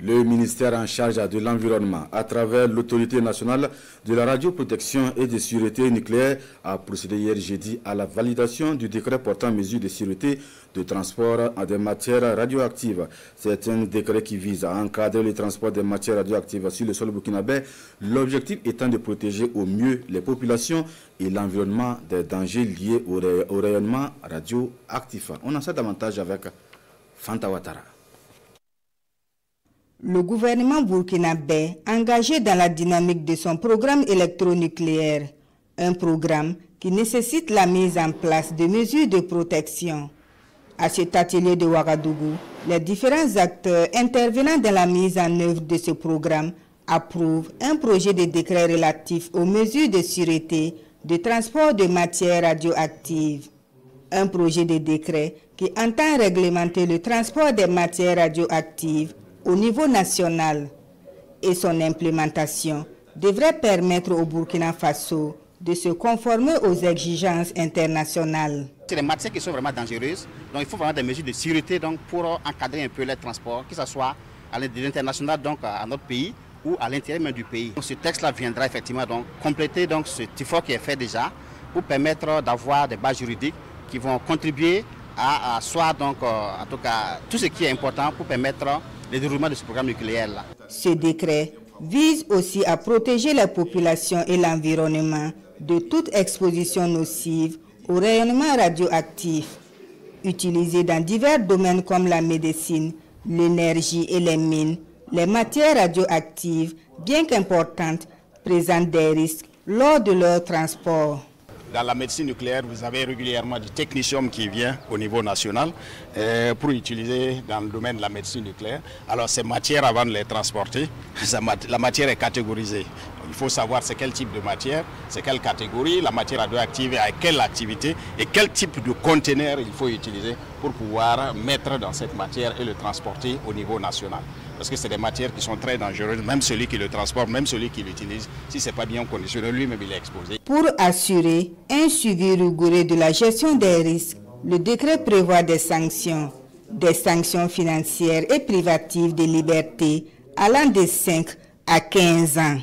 Le ministère en charge de l'environnement, à travers l'autorité nationale de la radioprotection et de sûreté nucléaire, a procédé hier jeudi à la validation du décret portant mesures de sûreté de transport des matières radioactives. C'est un décret qui vise à encadrer le transport des matières radioactives sur le sol burkinabé, l'objectif étant de protéger au mieux les populations et l'environnement des dangers liés au rayonnement radioactif. On en sait davantage avec Fanta Ouattara. Le gouvernement burkinabé, engagé dans la dynamique de son programme électronucléaire, un programme qui nécessite la mise en place de mesures de protection. À cet atelier de Ouagadougou, les différents acteurs intervenant dans la mise en œuvre de ce programme approuvent un projet de décret relatif aux mesures de sûreté de transport de matières radioactives. Un projet de décret qui entend réglementer le transport des matières radioactives au niveau national, et son implémentation devrait permettre au Burkina Faso de se conformer aux exigences internationales. C'est des matières qui sont vraiment dangereuses, donc il faut vraiment des mesures de sûreté donc, pour encadrer un peu les transports, que ce soit à l'international, donc à notre pays, ou à l'intérieur même du pays. Donc, ce texte-là viendra effectivement donc, compléter donc, cet effort qui est fait déjà pour permettre d'avoir des bases juridiques qui vont contribuer à asseoir donc, en tout cas, tout ce qui est important pour permettre le déroulement de ce programme nucléaire-là. Ce décret vise aussi à protéger les populations et l'environnement de toute exposition nocive au rayonnement radioactif, utilisé dans divers domaines comme la médecine, l'énergie et les mines. Les matières radioactives, bien qu'importantes, présentent des risques lors de leur transport. Dans la médecine nucléaire, vous avez régulièrement du technicium qui vient au niveau national pour utiliser dans le domaine de la médecine nucléaire. Alors ces matières, avant de les transporter, la matière est catégorisée. Il faut savoir c'est quel type de matière, c'est quelle catégorie, la matière radioactive et à quelle activité et quel type de conteneur il faut utiliser pour pouvoir mettre dans cette matière et le transporter au niveau national. Parce que c'est des matières qui sont très dangereuses, même celui qui le transporte, même celui qui l'utilise, si ce n'est pas bien conditionné, lui-même il est exposé. Pour assurer un suivi rigoureux de la gestion des risques, le décret prévoit des sanctions financières et privatives de liberté allant de 5 à 15 ans.